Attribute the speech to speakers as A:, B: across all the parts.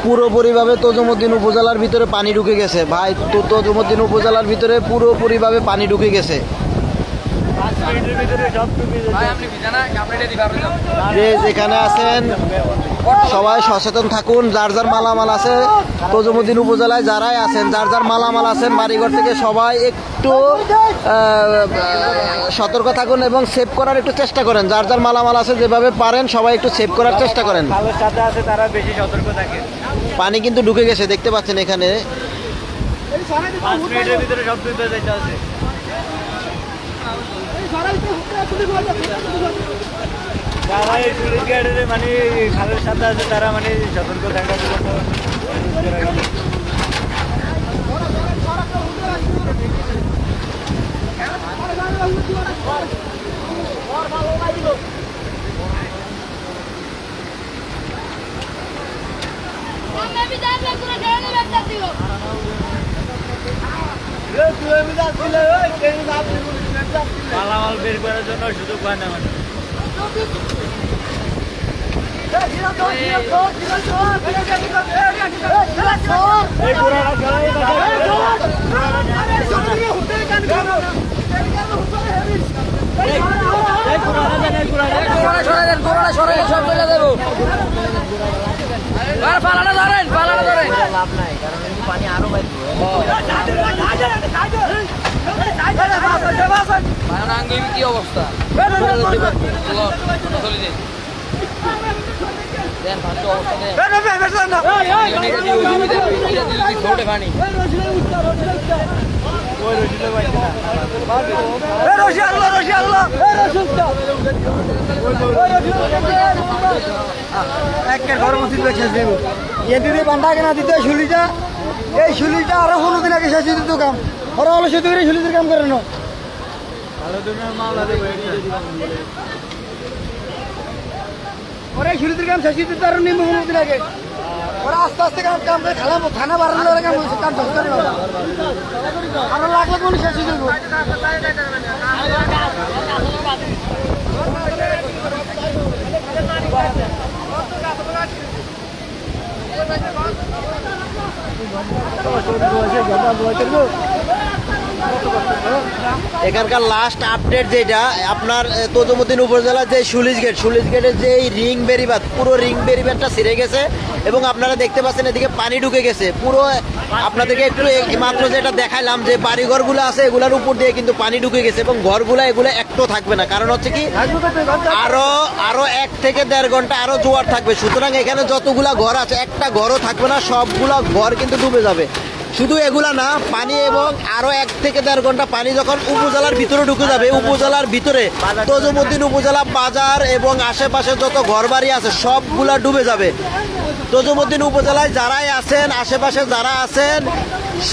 A: পুরোপুরিভাবে তজুমুদ্দিন উপজেলার ভিতরে পানি ঢুকে গেছে ভাই। তজুমুদ্দিন উপজেলার ভিতরে পুরোপুরিভাবে পানি ঢুকে গেছে। যে যেখানে আছেন সবাই সচেতন থাকুন। যার যার মালামাল আছে তজুমুদ্দিন উপজেলায় যারাই আছেন, যার যার মালামাল আছেন বাড়িঘর থেকে সবাই একটু সতর্ক থাকুন এবং সেভ করার একটু চেষ্টা করেন। যার যার মালামাল আছে যেভাবে পারেন সবাই একটু সেভ করার চেষ্টা করেন। পানি কিন্তু ঢুকে গেছে, দেখতে পাচ্ছেন এখানে।
B: যারা এই টুরিস্ট গাইডের মানে খালের সাথে আছে তারা মানে সতর্ক থাকার জন্য মালামাল বের করার জন্য সুযোগ পায় না মানে। লাভ নাই, কারণ পানি আরো কি অবস্থা বান্ধা কেনা দিতে শুলিটা, এই শুলিটা আরো 15 দিন আগে শেষ দিত কাম। ওরা হলো শুধু শুলিদের কাম করে না। ওরা শুলিদের কাম শেষ দিতে আরো নিম্ন 15 দিন আগে। ওরা আস্তে আস্তে কাম কাম করে থানা বাড়ানো কাম কাম শেষ করে আরো লাখ লাখ মানুষ শেষ দিব।
A: এখানকার লাস্ট আপডেট যেটা আপনার তজুমুদ্দিন উপজেলার যে সুলিশ গেটের যে রিং বেরিবাদ, পুরো রিং বেরিবাদটা ছিঁড়ে গেছে এবং আপনারা দেখতে পাচ্ছেন এদিকে পানি ঢুকে গেছে পুরো। আপনাদেরকে একটু মাত্র যেটা দেখাইলাম যে বাড়িঘরগুলো আছে এগুলোর উপর দিয়ে কিন্তু পানি ঢুকে গেছে এবং ঘরগুলো এগুলো একটু থাকবে না। কারণ হচ্ছে কি আরো 1 থেকে 1.5 ঘন্টা আরো জোয়ার থাকবে। সুতরাং এখানে যতগুলা ঘর আছে একটা ঘরও থাকবে না, সবগুলা ঘর কিন্তু ডুবে যাবে। শুধু এগুলা না, পানি এবং আরো 1 থেকে 1.5 ঘন্টা পানি যখন উপজেলার ভিতরে ঢুকে যাবে, উপজেলার ভিতরে তজুমুদ্দিন উপজেলা বাজার এবং আশেপাশে যত ঘরবাড়ি আছে সবগুলা ডুবে যাবে। তজুমুদ্দিন উপজেলায় যারাই আছেন, আশেপাশে যারা আছেন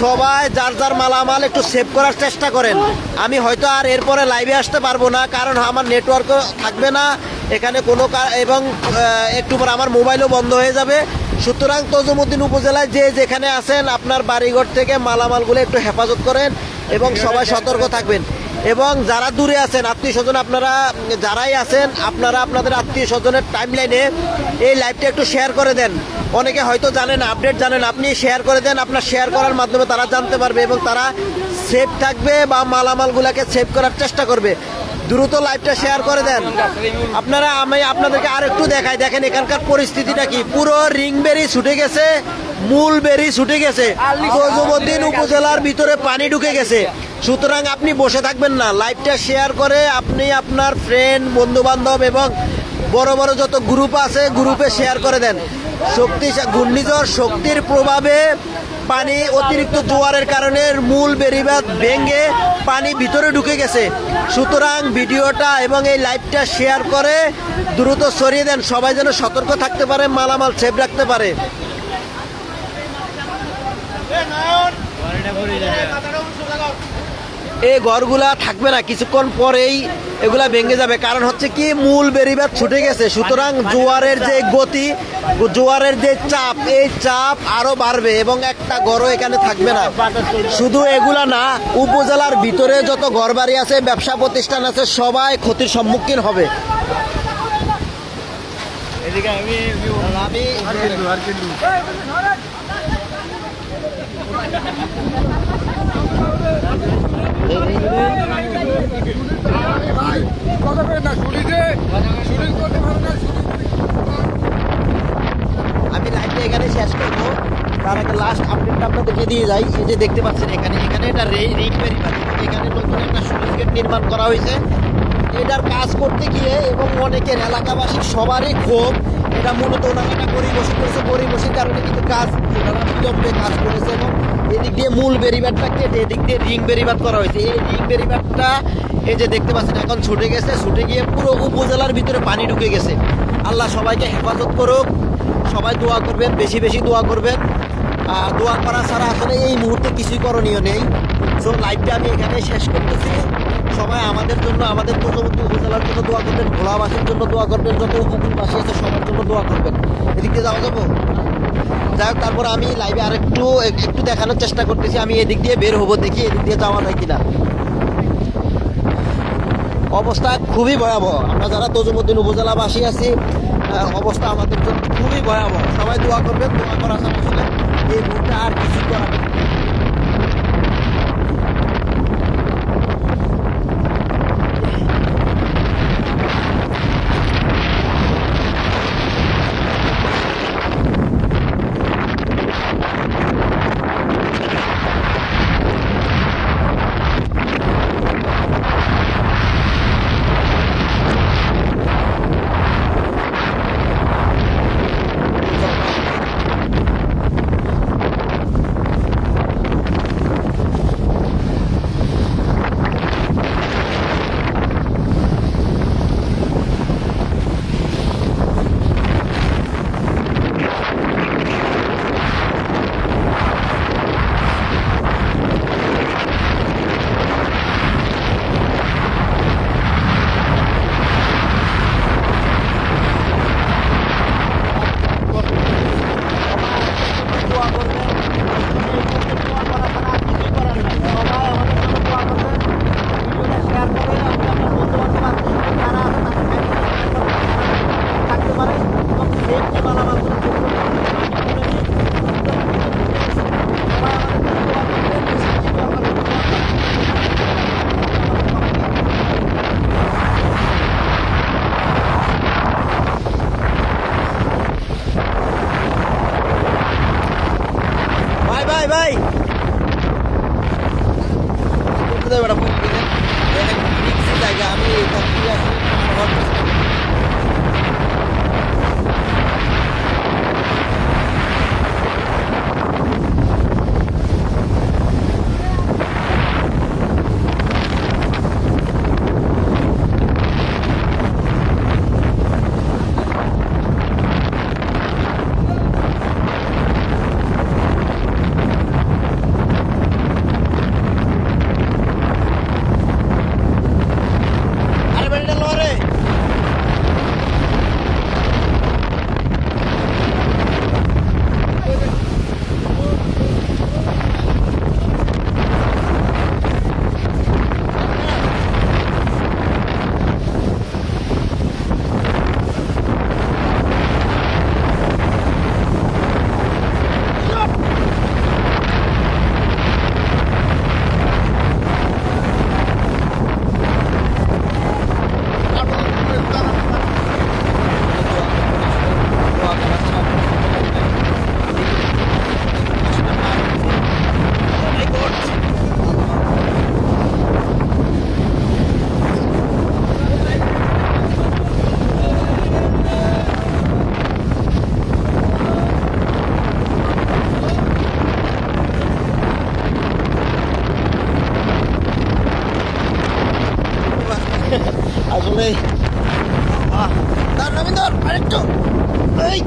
A: সবাই যার যার মালামাল একটু সেভ করার চেষ্টা করেন। আমি হয়তো আর এরপরে লাইভে আসতে পারবো না, কারণ আমার নেটওয়ার্কও থাকবে না এখানে কোনো, এবং একটু পর আমার মোবাইলও বন্ধ হয়ে যাবে। সুতরাং তজুমুদ্দিন উপজেলায় যে যেখানে আছেন আপনার বাড়িঘর থেকে মালামালগুলো একটু হেফাজত করেন এবং সবাই সতর্ক থাকবেন। এবং যারা দূরে আছেন আত্মীয় স্বজন, আপনারা যারাই আছেন আপনারা আপনাদের আত্মীয় স্বজনের টাইমলাইনে এই লাইভটা একটু শেয়ার করে দেন। অনেকে হয়তো জানেন, আপডেট জানেন, আপনি শেয়ার করে দেন। আপনার শেয়ার করার মাধ্যমে তারা জানতে পারবে এবং তারা সেভ থাকবে বা মালামালগুলোকে সেভ করার চেষ্টা করবে। দ্রুত লাইভটা শেয়ার করে দেন আপনারা। আমি আপনাদেরকে আর একটু দেখাই, দেখেন এখানকার পরিস্থিতিটা কি। পুরো রিং বেরি ছুটে গেছে, মূল বেরি ছুটে গেছে, তজুমুদ্দিন উপজেলার ভিতরে পানি ঢুকে গেছে। সুতরাং আপনি বসে থাকবেন না, লাইভটা শেয়ার করে আপনি আপনার ফ্রেন্ড, বন্ধু বান্ধব এবং বড় বড় যত গ্রুপ আছে গ্রুপে শেয়ার করে দেন। ঘূর্ণিঝড় শক্তির প্রভাবে পানি অতিরিক্ত জোয়ারের কারণে মূল বেড়িবাঁধ ভেঙে পানি ভিতরে ঢুকে গেছে। সুতরাং ভিডিওটা এবং এই লাইভটা শেয়ার করে দ্রুত সরিয়ে দেন, সবাই যেন সতর্ক থাকতে পারে, মালামাল সেভ রাখতে পারে। এই ঘরগুলা থাকবে না, কিছুক্ষণ পরেই এগুলা ভেঙে যাবে। কারণ হচ্ছে কি, মূল বেড়িবাঁধ ছুটে গেছে। সুতরাং জোয়ারের যে গতি, জোয়ারের যে চাপ, এই চাপ আরো বাড়বে এবং একটা ঘরও এখানে থাকবে না। শুধু এগুলা না, উপজেলার ভিতরে যত ঘরবাড়ি আছে, ব্যবসা প্রতিষ্ঠান আছে, সবাই ক্ষতির সম্মুখীন হবে। আমি লাইভটা এখানে শেষ করবো, তার আগে লাস্ট আপডেটটা আপনাদেরকে দিয়ে যাই। এই যে দেখতে পাচ্ছেন এখানে এটা রিং বেরিবাঁধ, এখানে নতুন একটা স্লুইস গেট নির্মাণ করা হয়েছে। এটার কাজ করতে গিয়ে এবং অনেকের এলাকাবাসীর সবারই ক্ষোভ। এটা মূলত ওনারা একটা গরিবসী করেছে, গরিবসীর কারণে কিন্তু কাজ ওনারা বিলম্বে কাজ করেছে এবং এদিক দিয়ে মূল বেরিবাঁধটা কেটে এদিক দিয়ে রিং বেরিবাঁধ করা হয়েছে। এই রিং বেরিবাঁধটা এই যে দেখতে পাচ্ছেন এখন ছুটে গেছে, ছুটে গিয়ে পুরো উপজেলার ভিতরে পানি ঢুকে গেছে। আল্লাহ সবাইকে হেফাজত করুক, সবাই দোয়া করবেন, বেশি বেশি দোয়া করবেন। দোয়া করা ছাড়া আসলে এই মুহূর্তে কিছুই করণীয় নেই। সো লাইভটা আমি এখানে শেষ করতেছি। সবাই আমাদের জন্য, আমাদের তোজমতি উপজেলার জন্য দোয়া করবেন, ভোলাবাসীর জন্য দোয়া করবেন, যত উপকূলবাসী আছে সবার জন্য দোয়া করবেন। এদিকে যাওয়া যাবো, যাই হোক। তারপর আমি লাইভে একটু দেখানোর চেষ্টা করতেছি আমি এদিক দিয়ে বের হবো, দেখি এদিক দিয়ে যাওয়া যায় কিনা। অবস্থা খুবই ভয়াবহ। আমরা যারা তজুমুদ্দিন উপজেলাবাসী আছি, অবস্থা আমাদের জন্য খুবই ভয়াবহ। সবাই দোয়া করবেন, দোয়া করা ছাড়া আসলে এই মুহূর্তে আর কিছু করা নেই। ভাই জায়গা আমি রে। ধর নবীন ধর, আরেকটু। এই